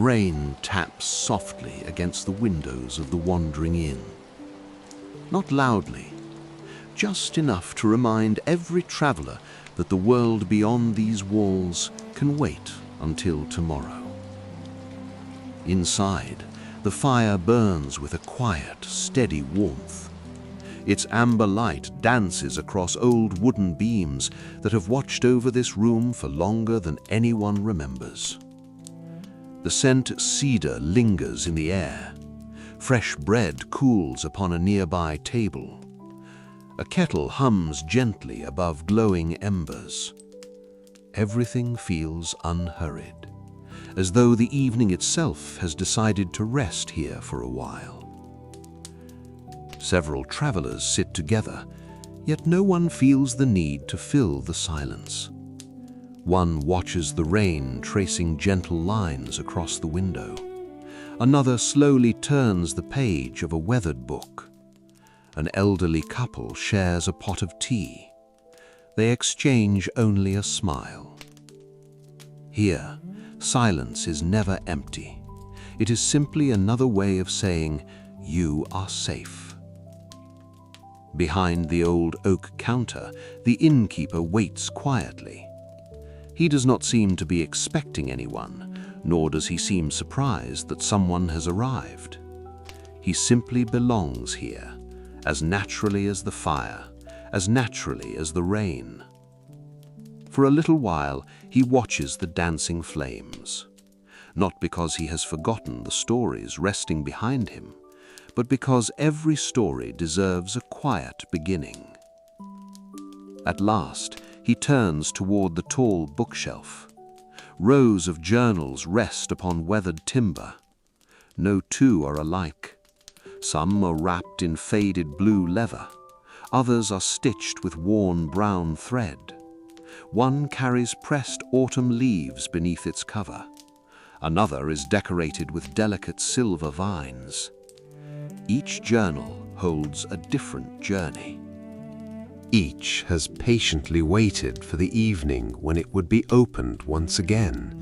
Rain taps softly against the windows of the wandering inn. Not loudly, just enough to remind every traveler that the world beyond these walls can wait until tomorrow. Inside, the fire burns with a quiet, steady warmth. Its amber light dances across old wooden beams that have watched over this room for longer than anyone remembers. The scent cedar lingers in the air. Fresh bread cools upon a nearby table. A kettle hums gently above glowing embers. Everything feels unhurried, as though the evening itself has decided to rest here for a while. Several travelers sit together, yet no one feels the need to fill the silence. One watches the rain tracing gentle lines across the window. Another slowly turns the page of a weathered book. An elderly couple shares a pot of tea. They exchange only a smile. Here, silence is never empty. It is simply another way of saying, "You are safe." Behind the old oak counter, the innkeeper waits quietly. He does not seem to be expecting anyone, nor does he seem surprised that someone has arrived. He simply belongs here, as naturally as the fire, as naturally as the rain. For a little while, he watches the dancing flames, not because he has forgotten the stories resting behind him, but because every story deserves a quiet beginning. At last, he turns toward the tall bookshelf. Rows of journals rest upon weathered timber. No two are alike. Some are wrapped in faded blue leather. Others are stitched with worn brown thread. One carries pressed autumn leaves beneath its cover. Another is decorated with delicate silver vines. Each journal holds a different journey. Each has patiently waited for the evening when it would be opened once again.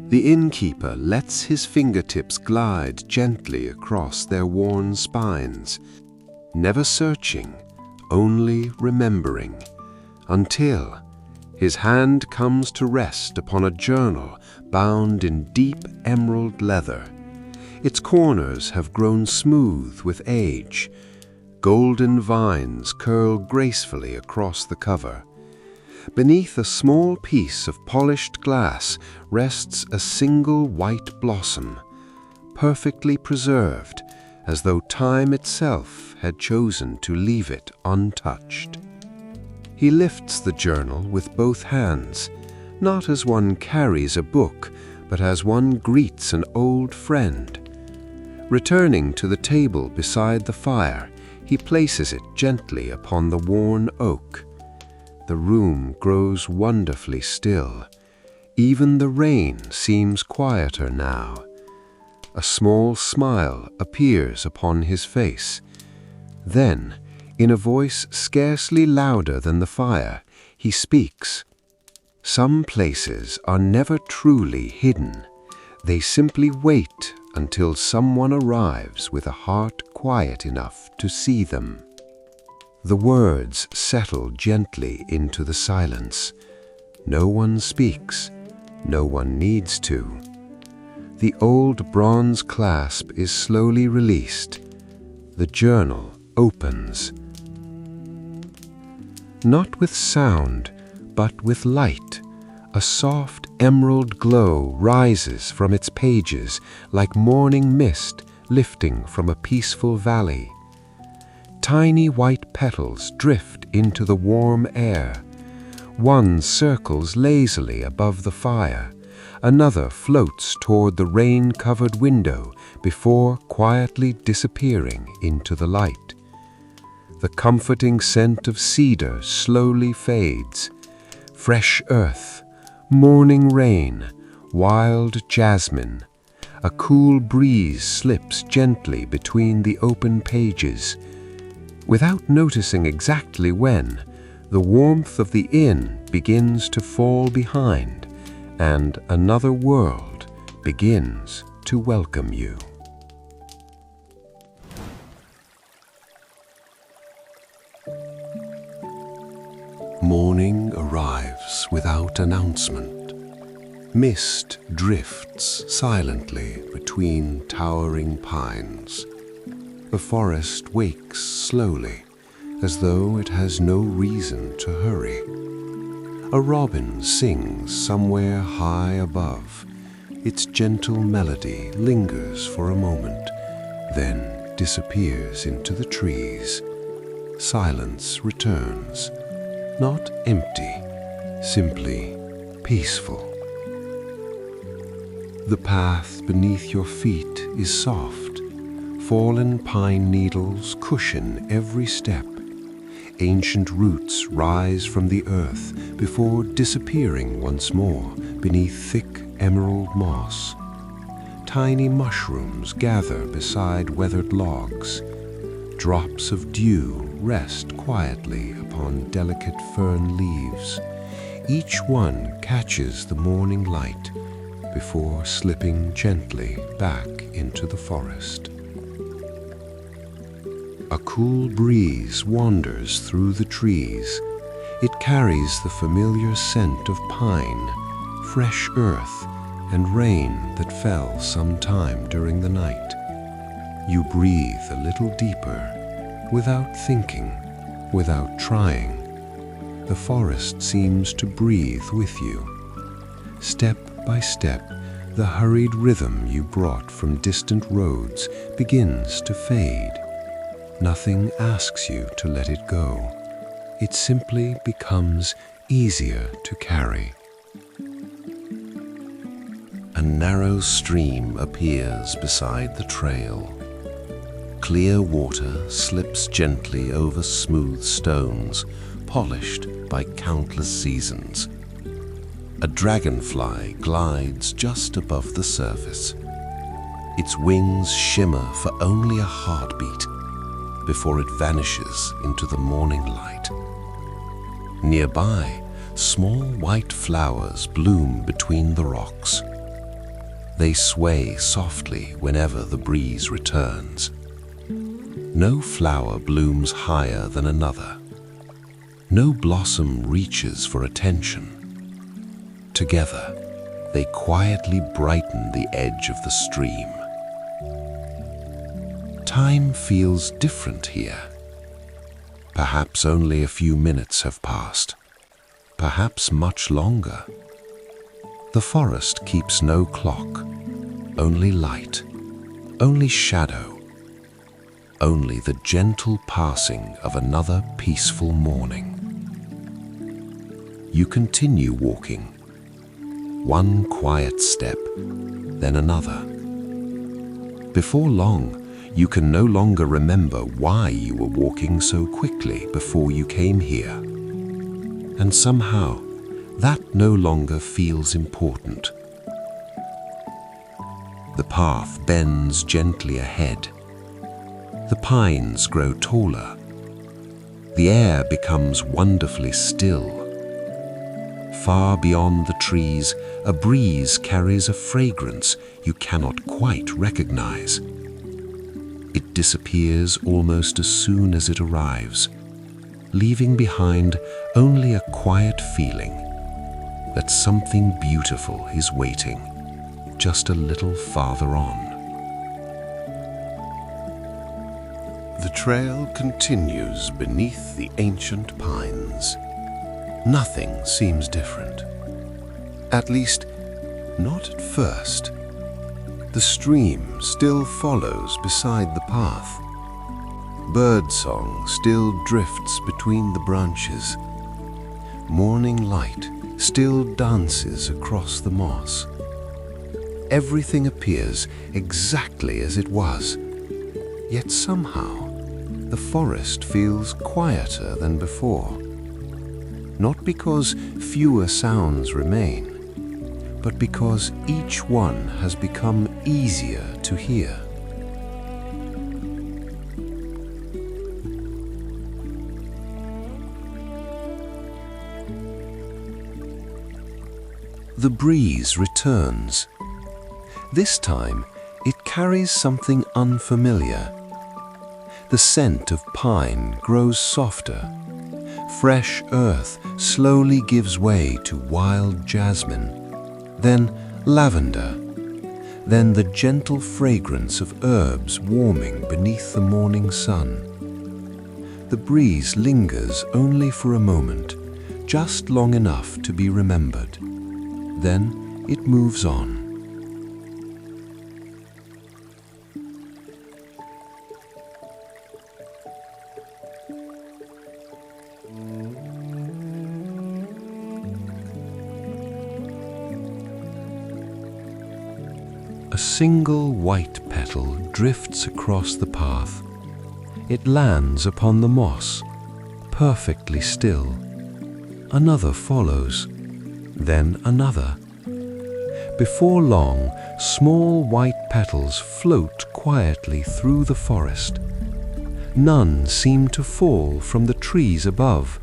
The innkeeper lets his fingertips glide gently across their worn spines, never searching, only remembering, until his hand comes to rest upon a journal bound in deep emerald leather. Its corners have grown smooth with age. Golden vines curl gracefully across the cover. Beneath a small piece of polished glass rests a single white blossom, perfectly preserved, as though time itself had chosen to leave it untouched. He lifts the journal with both hands, not as one carries a book, but as one greets an old friend. Returning to the table beside the fire, he places it gently upon the worn oak. The room grows wonderfully still. Even the rain seems quieter now. A small smile appears upon his face. Then, in a voice scarcely louder than the fire, he speaks. Some places are never truly hidden. They simply wait until someone arrives with a heart quiet enough to see them. The words settle gently into the silence. No one speaks. No one needs to. The old bronze clasp is slowly released. The journal opens. Not with sound, but with light. A soft emerald glow rises from its pages like morning mist lifting from a peaceful valley. Tiny white petals drift into the warm air. One circles lazily above the fire. Another floats toward the rain-covered window before quietly disappearing into the light. The comforting scent of cedar slowly fades. Fresh earth, morning rain, wild jasmine. A cool breeze slips gently between the open pages. Without noticing exactly when, the warmth of the inn begins to fall behind, and another world begins to welcome you. Morning arrives without announcement. Mist drifts silently between towering pines. The forest wakes slowly, as though it has no reason to hurry. A robin sings somewhere high above. Its gentle melody lingers for a moment, then disappears into the trees. Silence returns, not empty, simply peaceful. The path beneath your feet is soft. Fallen pine needles cushion every step. Ancient roots rise from the earth before disappearing once more beneath thick emerald moss. Tiny mushrooms gather beside weathered logs. Drops of dew rest quietly upon delicate fern leaves. Each one catches the morning light before slipping gently back into the forest. A cool breeze wanders through the trees. It carries the familiar scent of pine, fresh earth, and rain that fell some time during the night. You breathe a little deeper, without thinking, without trying. The forest seems to breathe with you. Step by step, the hurried rhythm you brought from distant roads begins to fade. Nothing asks you to let it go. It simply becomes easier to carry. A narrow stream appears beside the trail. Clear water slips gently over smooth stones, polished by countless seasons. A dragonfly glides just above the surface. Its wings shimmer for only a heartbeat before it vanishes into the morning light. Nearby, small white flowers bloom between the rocks. They sway softly whenever the breeze returns. No flower blooms higher than another. No blossom reaches for attention. Together, they quietly brighten the edge of the stream. Time feels different here. Perhaps only a few minutes have passed. Perhaps much longer. The forest keeps no clock, only light, only shadow, only the gentle passing of another peaceful morning. You continue walking. One quiet step, then another. Before long, you can no longer remember why you were walking so quickly before you came here. And somehow, that no longer feels important. The path bends gently ahead. The pines grow taller. The air becomes wonderfully still. Far beyond the trees, a breeze carries a fragrance you cannot quite recognize. It disappears almost as soon as it arrives, leaving behind only a quiet feeling that something beautiful is waiting just a little farther on. The trail continues beneath the ancient pines. Nothing seems different. At least, not at first. The stream still follows beside the path. Birdsong still drifts between the branches. Morning light still dances across the moss. Everything appears exactly as it was, yet somehow the forest feels quieter than before. Not because fewer sounds remain, but because each one has become easier to hear. The breeze returns. This time, it carries something unfamiliar. The scent of pine grows softer. Fresh earth slowly gives way to wild jasmine, then lavender, then the gentle fragrance of herbs warming beneath the morning sun. The breeze lingers only for a moment, just long enough to be remembered. Then it moves on. A single white petal drifts across the path. It lands upon the moss, perfectly still. Another follows, then another. Before long, small white petals float quietly through the forest. None seem to fall from the trees above.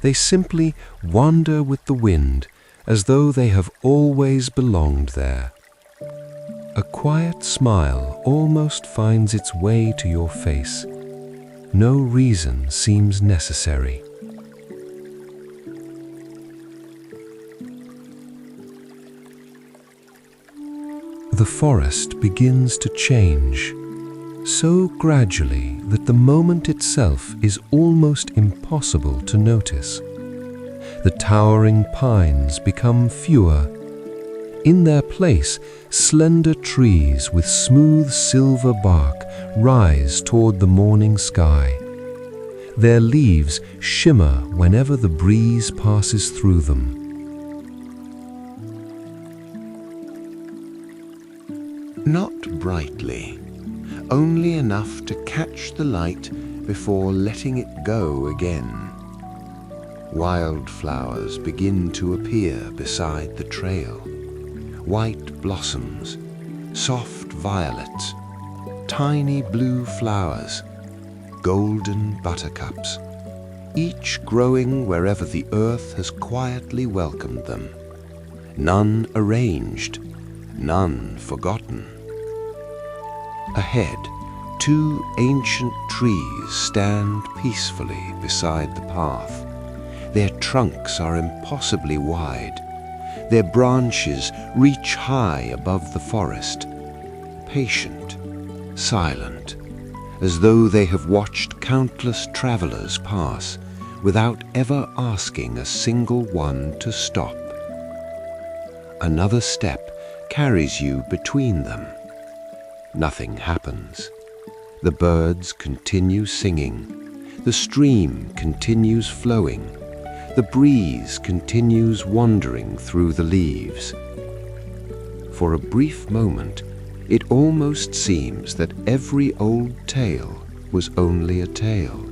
They simply wander with the wind, as though they have always belonged there. A quiet smile almost finds its way to your face. No reason seems necessary. The forest begins to change, so gradually that the moment itself is almost impossible to notice. The towering pines become fewer. In their place, slender trees with smooth silver bark rise toward the morning sky. Their leaves shimmer whenever the breeze passes through them. Not brightly, only enough to catch the light before letting it go again. Wildflowers begin to appear beside the trail. White blossoms, soft violets, tiny blue flowers, golden buttercups, each growing wherever the earth has quietly welcomed them. None arranged, none forgotten. Ahead, two ancient trees stand peacefully beside the path. Their trunks are impossibly wide. Their branches reach high above the forest, patient, silent, as though they have watched countless travelers pass without ever asking a single one to stop. Another step carries you between them. Nothing happens. The birds continue singing. The stream continues flowing. The breeze continues wandering through the leaves. For a brief moment, it almost seems that every old tale was only a tale.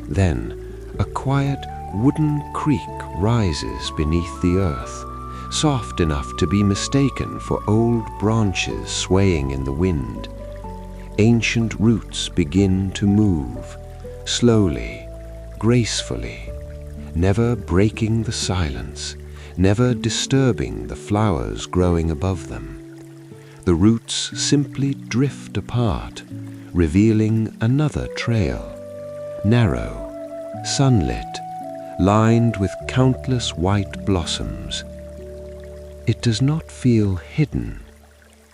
Then, a quiet wooden creak rises beneath the earth, soft enough to be mistaken for old branches swaying in the wind. Ancient roots begin to move, slowly, gracefully, never breaking the silence, never disturbing the flowers growing above them. The roots simply drift apart, revealing another trail, narrow, sunlit, lined with countless white blossoms. It does not feel hidden,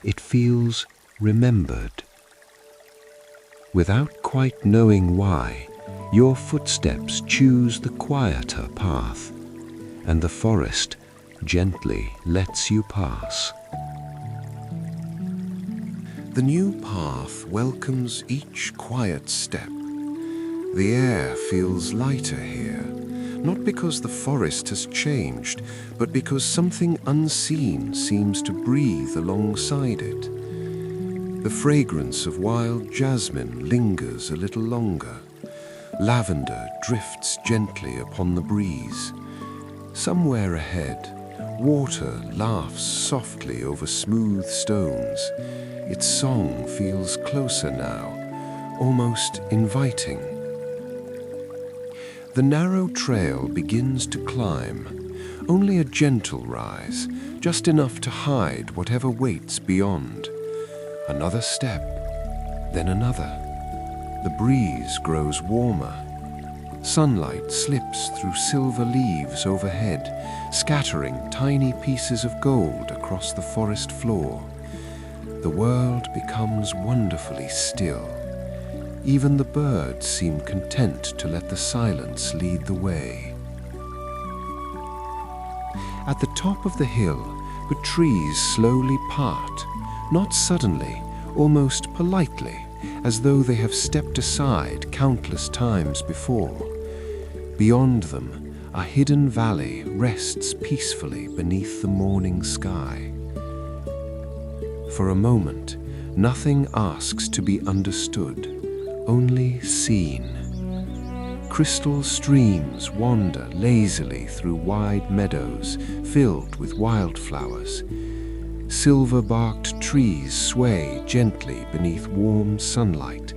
it feels remembered. Without quite knowing why, your footsteps choose the quieter path, and the forest gently lets you pass. The new path welcomes each quiet step. The air feels lighter here, not because the forest has changed, but because something unseen seems to breathe alongside it. The fragrance of wild jasmine lingers a little longer. Lavender drifts gently upon the breeze. Somewhere ahead, water laughs softly over smooth stones. Its song feels closer now, almost inviting. The narrow trail begins to climb. only a gentle rise, just enough to hide whatever waits beyond. Another step, then another. The breeze grows warmer. Sunlight slips through silver leaves overhead, scattering tiny pieces of gold across the forest floor. The world becomes wonderfully still. Even the birds seem content to let the silence lead the way. At the top of the hill, the trees slowly part, not suddenly, almost politely, as though they have stepped aside countless times before. Beyond them, a hidden valley rests peacefully beneath the morning sky. For a moment, nothing asks to be understood, only seen. Crystal streams wander lazily through wide meadows filled with wildflowers. Silver-barked trees sway gently beneath warm sunlight.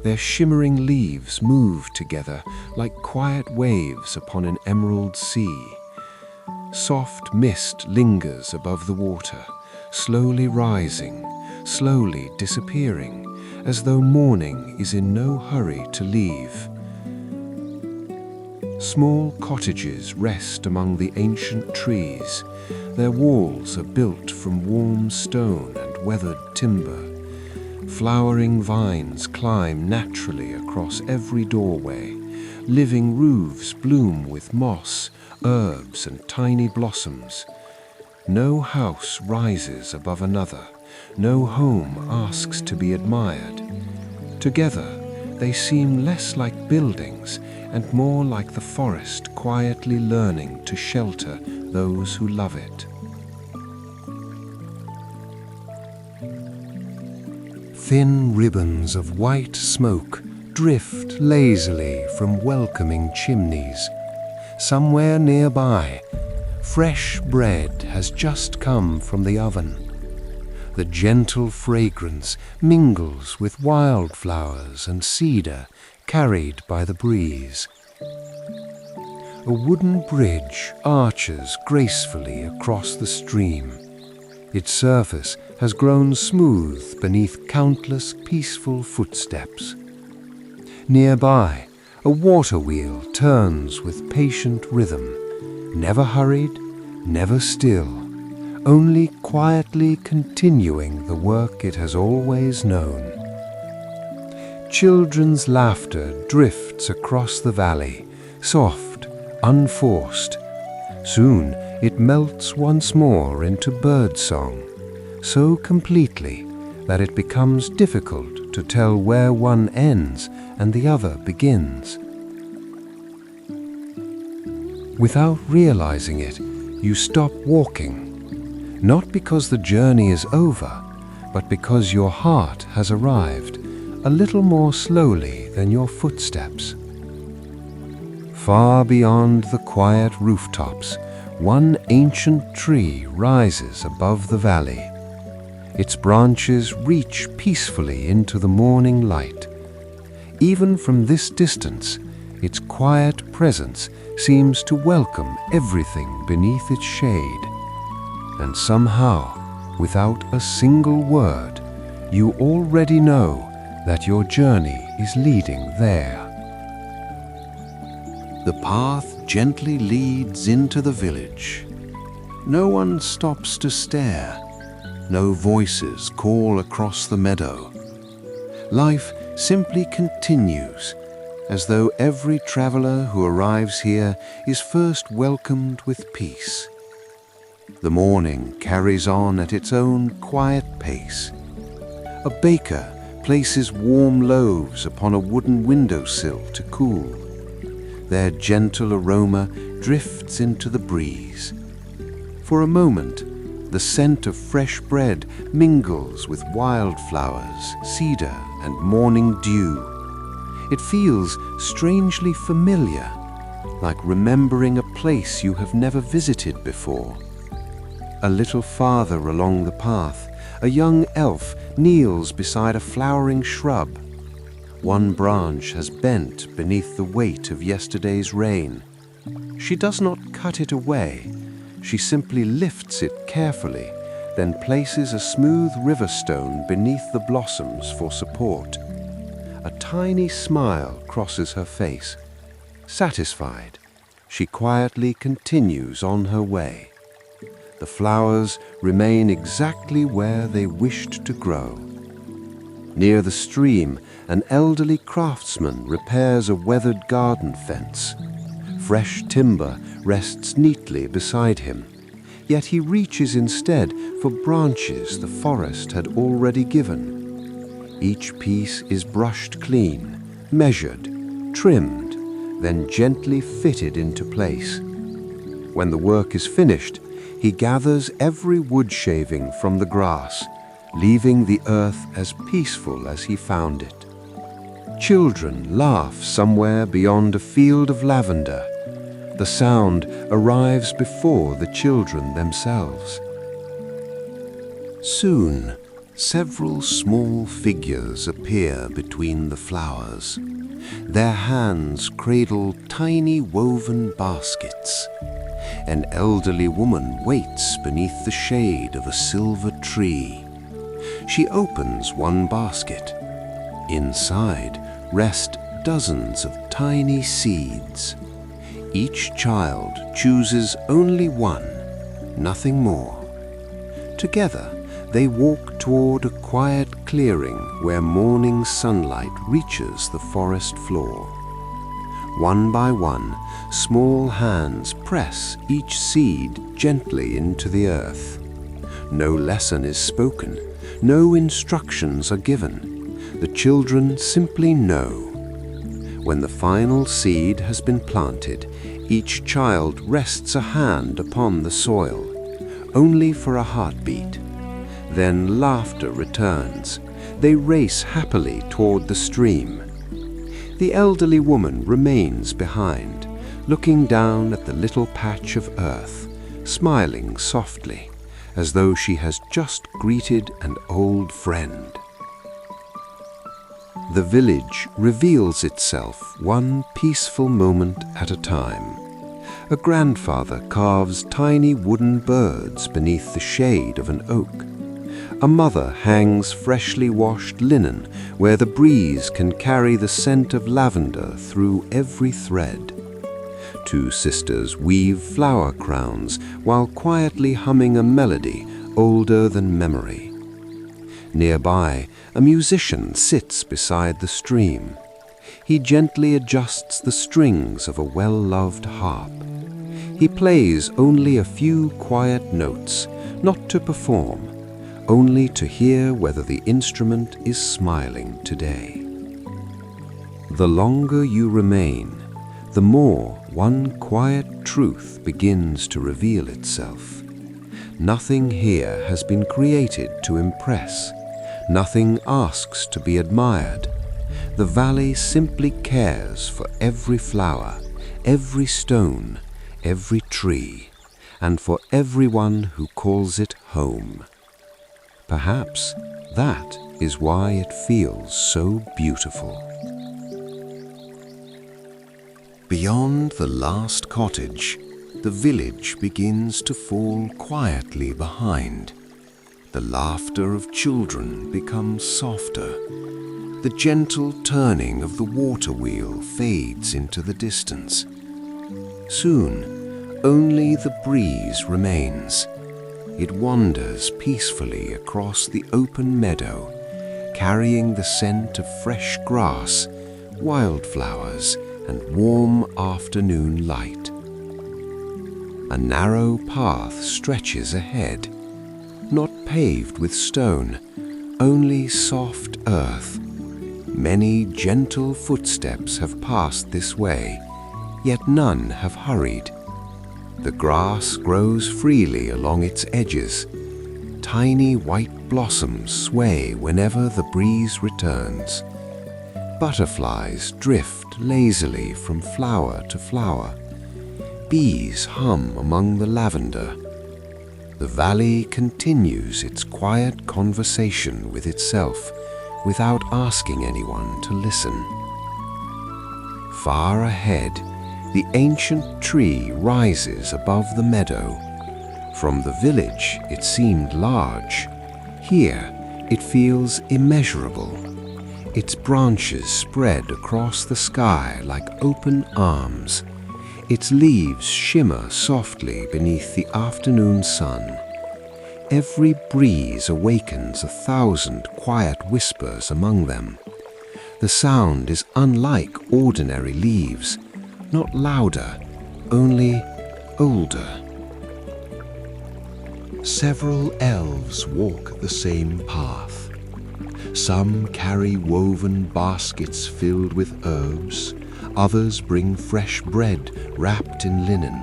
Their shimmering leaves move together like quiet waves upon an emerald sea. Soft mist lingers above the water, slowly rising, slowly disappearing, as though morning is in no hurry to leave. Small cottages rest among the ancient trees. Their walls are built from warm stone and weathered timber. Flowering vines climb naturally across every doorway. Living roofs bloom with moss, herbs, and tiny blossoms. No house rises above another. No home asks to be admired. Together, they seem less like buildings and more like the forest quietly learning to shelter those who love it. Thin ribbons of white smoke drift lazily from welcoming chimneys. Somewhere nearby, fresh bread has just come from the oven. The gentle fragrance mingles with wildflowers and cedar carried by the breeze. A wooden bridge arches gracefully across the stream. Its surface has grown smooth beneath countless peaceful footsteps. Nearby, a water wheel turns with patient rhythm, never hurried, never still, only quietly continuing the work it has always known. Children's laughter drifts across the valley, soft, unforced. Soon it melts once more into birdsong, so completely that it becomes difficult to tell where one ends and the other begins. Without realizing it, you stop walking, not because the journey is over, but because your heart has arrived a little more slowly than your footsteps. Far beyond the quiet rooftops, one ancient tree rises above the valley. Its branches reach peacefully into the morning light. Even from this distance, its quiet presence seems to welcome everything beneath its shade. And somehow, without a single word, you already know that your journey is leading there. The path gently leads into the village. No one stops to stare. No voices call across the meadow. Life simply continues, as though every traveler who arrives here is first welcomed with peace. The morning carries on at its own quiet pace. A baker places warm loaves upon a wooden windowsill to cool. Their gentle aroma drifts into the breeze. For a moment, the scent of fresh bread mingles with wildflowers, cedar, and morning dew. It feels strangely familiar, like remembering a place you have never visited before. A little farther along the path, a young elf kneels beside a flowering shrub. One branch has bent beneath the weight of yesterday's rain. She does not cut it away. She simply lifts it carefully, then places a smooth river stone beneath the blossoms for support. A tiny smile crosses her face. Satisfied, she quietly continues on her way. The flowers remain exactly where they wished to grow. Near the stream, an elderly craftsman repairs a weathered garden fence. Fresh timber rests neatly beside him, yet he reaches instead for branches the forest had already given. Each piece is brushed clean, measured, trimmed, then gently fitted into place. When the work is finished, he gathers every wood shaving from the grass, leaving the earth as peaceful as he found it. Children laugh somewhere beyond a field of lavender. The sound arrives before the children themselves. Soon, several small figures appear between the flowers. Their hands cradle tiny woven baskets. An elderly woman waits beneath the shade of a silver tree. She opens one basket. Inside rest dozens of tiny seeds. Each child chooses only one, nothing more. Together, they walk toward a quiet clearing where morning sunlight reaches the forest floor. One by one, small hands press each seed gently into the earth. No lesson is spoken, no instructions are given. The children simply know. When the final seed has been planted, each child rests a hand upon the soil, only for a heartbeat. Then laughter returns. They race happily toward the stream. The elderly woman remains behind, looking down at the little patch of earth, smiling softly, as though she has just greeted an old friend. The village reveals itself one peaceful moment at a time. A grandfather carves tiny wooden birds beneath the shade of an oak. A mother hangs freshly washed linen where the breeze can carry the scent of lavender through every thread. Two sisters weave flower crowns while quietly humming a melody older than memory. Nearby, a musician sits beside the stream. He gently adjusts the strings of a well-loved harp. He plays only a few quiet notes, not to perform, only to hear whether the instrument is smiling today. The longer you remain, the more one quiet truth begins to reveal itself. Nothing here has been created to impress. Nothing asks to be admired. The valley simply cares for every flower, every stone, every tree, and for everyone who calls it home. Perhaps that is why it feels so beautiful. Beyond the last cottage, the village begins to fall quietly behind. The laughter of children becomes softer. The gentle turning of the water wheel fades into the distance. Soon, only the breeze remains. It wanders peacefully across the open meadow, carrying the scent of fresh grass, wildflowers, and warm afternoon light. A narrow path stretches ahead, not paved with stone, only soft earth. Many gentle footsteps have passed this way, yet none have hurried. The grass grows freely along its edges. Tiny white blossoms sway whenever the breeze returns. Butterflies drift lazily from flower to flower. Bees hum among the lavender. The valley continues its quiet conversation with itself without asking anyone to listen. Far ahead, The ancient tree rises above the meadow. From the village it seemed large. Here it feels immeasurable. Its branches spread across the sky like open arms. Its leaves shimmer softly beneath the afternoon sun. Every breeze awakens 1,000 quiet whispers among them. The sound is unlike ordinary leaves, not louder, only older. Several elves walk the same path. Some carry woven baskets filled with herbs. Others bring fresh bread wrapped in linen.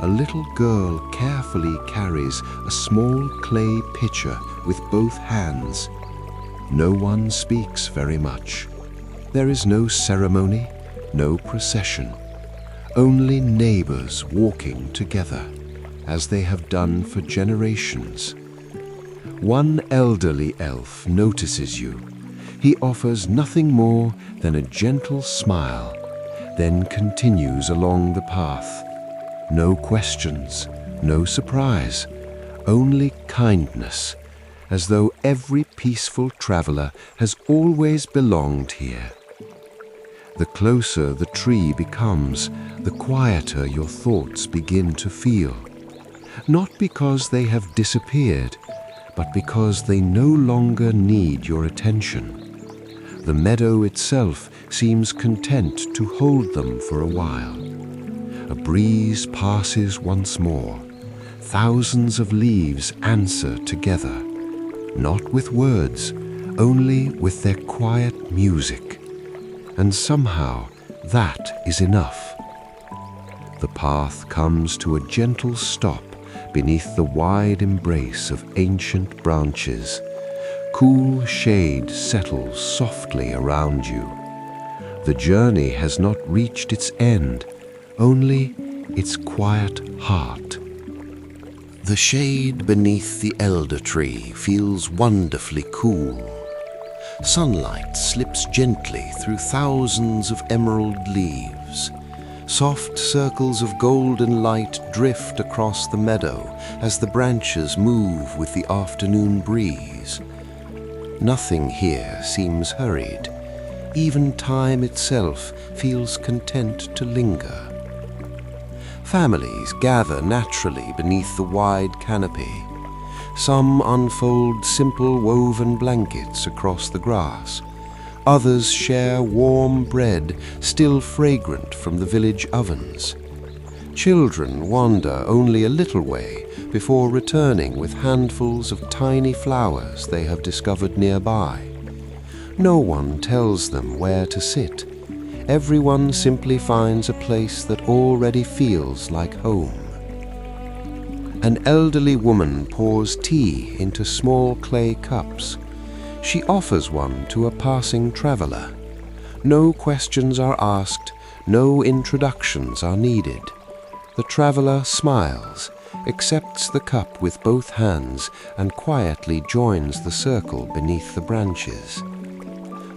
A little girl carefully carries a small clay pitcher with both hands. No one speaks very much. There is no ceremony, no procession. Only neighbors walking together, as they have done for generations. One elderly elf notices you. He offers nothing more than a gentle smile, then continues along the path. No questions, no surprise, only kindness, as though every peaceful traveler has always belonged here. The closer the tree becomes, the quieter your thoughts begin to feel. Not because they have disappeared, but because they no longer need your attention. The meadow itself seems content to hold them for a while. A breeze passes once more. Thousands of leaves answer together, not with words, only with their quiet music. And somehow that is enough. The path comes to a gentle stop beneath the wide embrace of ancient branches. Cool shade settles softly around you. The journey has not reached its end, only its quiet heart. The shade beneath the elder tree feels wonderfully cool. Sunlight slips gently through thousands of emerald leaves. Soft circles of golden light drift across the meadow as the branches move with the afternoon breeze. Nothing here seems hurried. Even time itself feels content to linger. Families gather naturally beneath the wide canopy. Some unfold simple woven blankets across the grass. Others share warm bread still fragrant from the village ovens. Children wander only a little way before returning with handfuls of tiny flowers they have discovered nearby. No one tells them where to sit. Everyone simply finds a place that already feels like home. An elderly woman pours tea into small clay cups. She offers one to a passing traveler. No questions are asked, no introductions are needed. The traveler smiles, accepts the cup with both hands, and quietly joins the circle beneath the branches.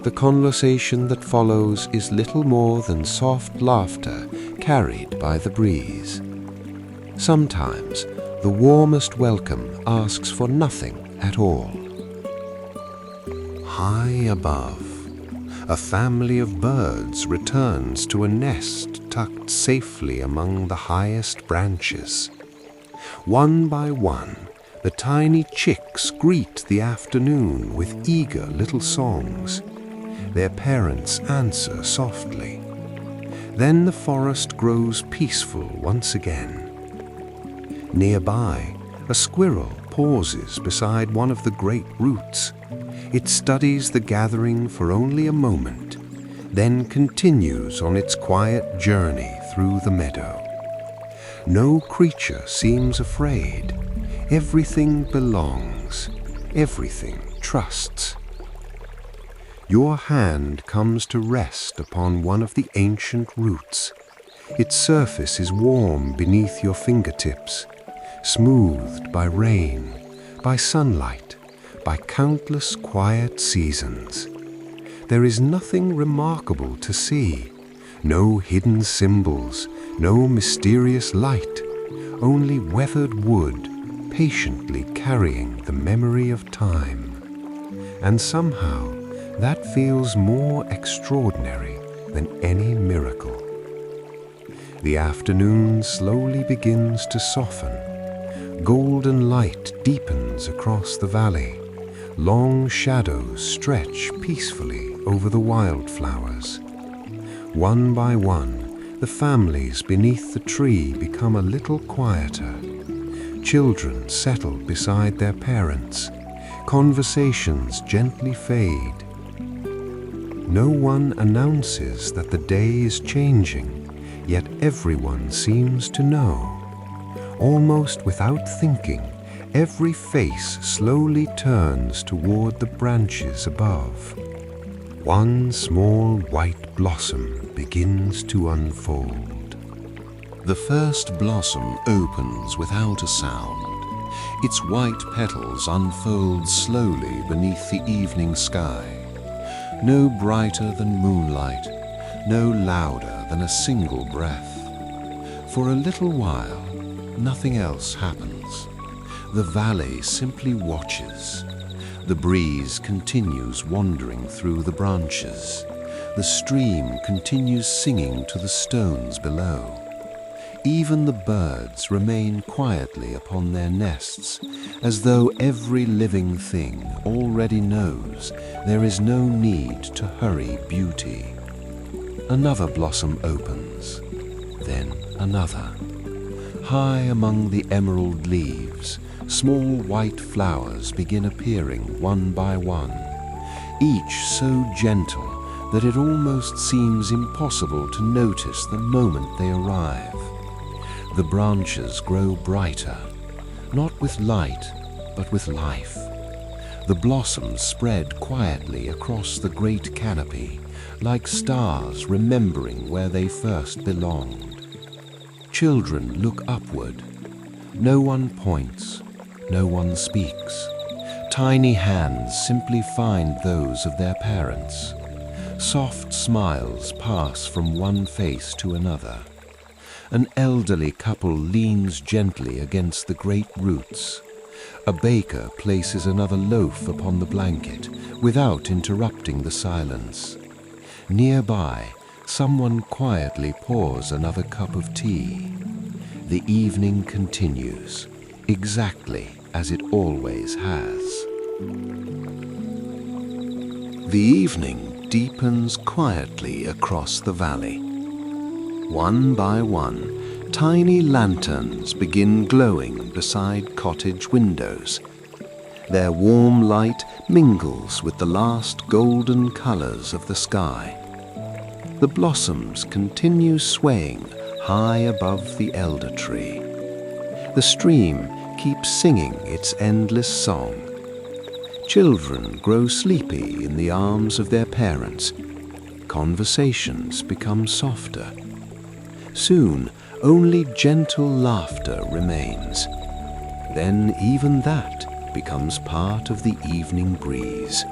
The conversation that follows is little more than soft laughter carried by the breeze. Sometimes the warmest welcome asks for nothing at all. High above, a family of birds returns to a nest tucked safely among the highest branches. One by one, the tiny chicks greet the afternoon with eager little songs. Their parents answer softly. Then the forest grows peaceful once again. Nearby, a squirrel pauses beside one of the great roots. It studies the gathering for only a moment, then continues on its quiet journey through the meadow. No creature seems afraid. Everything belongs. Everything trusts. Your hand comes to rest upon one of the ancient roots. Its surface is warm beneath your fingertips, smoothed by rain, by sunlight, by countless quiet seasons. There is nothing remarkable to see, No hidden symbols, no mysterious light, only weathered wood patiently carrying the memory of time. And somehow that feels more extraordinary than any miracle. The afternoon slowly begins to soften. Golden light deepens across the valley. Long shadows stretch peacefully over the wildflowers. One by one, the families beneath the tree become a little quieter. Children settle beside their parents. Conversations gently fade. No one announces that the day is changing, yet everyone seems to know. Almost without thinking, every face slowly turns toward the branches above. One small white blossom begins to unfold. The first blossom opens without a sound. Its white petals unfold slowly beneath the evening sky. No brighter than moonlight, no louder than a single breath. For a little while, nothing else happens. The valley simply watches. The breeze continues wandering through the branches. The stream continues singing to the stones below. Even the birds remain quietly upon their nests, as though every living thing already knows there is no need to hurry beauty. Another blossom opens, then another. High among the emerald leaves, small white flowers begin appearing one by one, each so gentle that it almost seems impossible to notice the moment they arrive. The branches grow brighter, not with light, but with life. The blossoms spread quietly across the great canopy, like stars remembering where they first belonged. Children look upward. No one points, no one speaks. Tiny hands simply find those of their parents. Soft smiles pass from one face to another. An elderly couple leans gently against the great roots. A baker places another loaf upon the blanket without interrupting the silence. Nearby, someone quietly pours another cup of tea. The evening continues, exactly as it always has. The evening deepens quietly across the valley. One by one, tiny lanterns begin glowing beside cottage windows. Their warm light mingles with the last golden colors of the sky. The blossoms continue swaying high above the elder tree. The stream keeps singing its endless song. Children grow sleepy in the arms of their parents. Conversations become softer. Soon, only gentle laughter remains. Then even that becomes part of the evening breeze.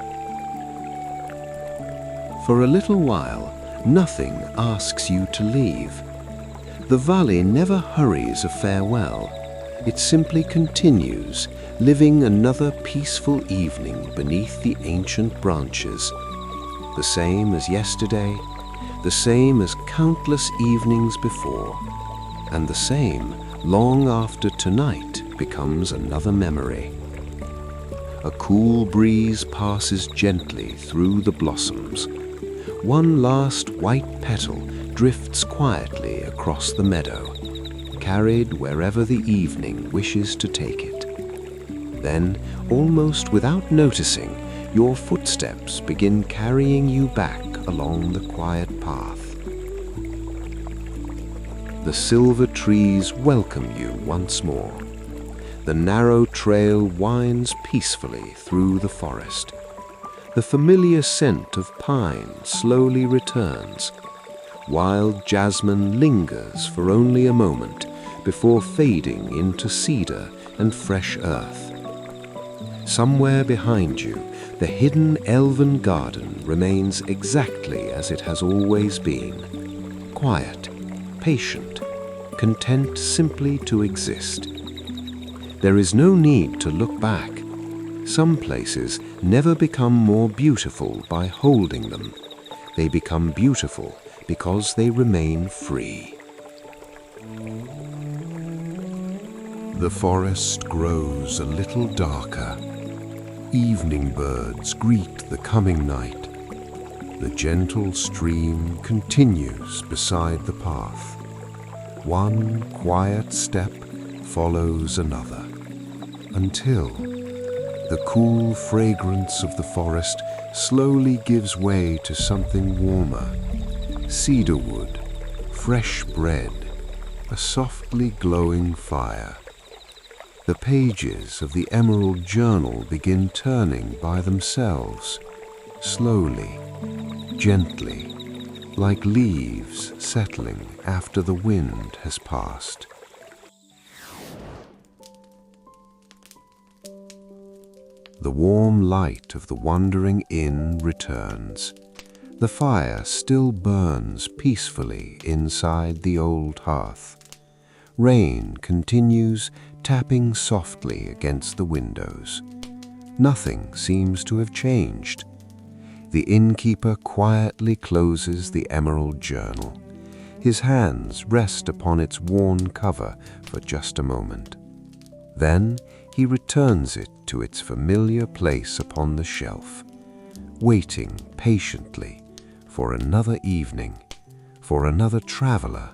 For a little while, nothing asks you to leave. The valley never hurries a farewell. It simply continues, living another peaceful evening beneath the ancient branches. The same as yesterday, the same as countless evenings before, and the same long after tonight becomes another memory. A cool breeze passes gently through the blossoms. One last white petal drifts quietly across the meadow, carried wherever the evening wishes to take it. Then, almost without noticing, your footsteps begin carrying you back along the quiet path. The silver trees welcome you once more. The narrow trail winds peacefully through the forest. The familiar scent of pine slowly returns. Wild jasmine lingers for only a moment before fading into cedar and fresh earth. Somewhere behind you, the Hidden Elven Garden remains exactly as it has always been. quiet, patient, content simply to exist. There is no need to look back. Some places never become more beautiful by holding them. They become beautiful because they remain free. The forest grows a little darker. Evening birds greet the coming night. The gentle stream continues beside the path. One quiet step follows another, until the cool fragrance of the forest slowly gives way to something warmer. Cedarwood, fresh bread, a softly glowing fire. The pages of the emerald journal begin turning by themselves, slowly, gently, like leaves settling after the wind has passed. The warm light of the wandering inn returns. The fire still burns peacefully inside the old hearth. Rain continues tapping softly against the windows. Nothing seems to have changed. The innkeeper quietly closes the emerald journal. His hands rest upon its worn cover for just a moment. Then he returns it to its familiar place upon the shelf, waiting patiently for another evening, for another traveler,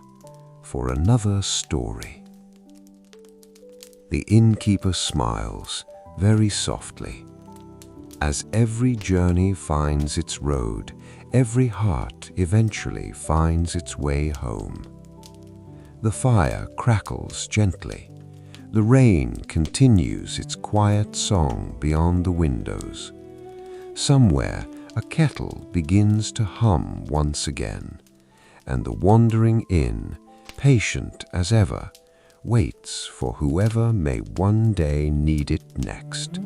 for another story. The innkeeper smiles very softly. As every journey finds its road, every heart eventually finds its way home. The fire crackles gently. The rain continues its quiet song beyond the windows. Somewhere, a kettle begins to hum once again, and the wandering inn, patient as ever, waits for whoever may one day need it next.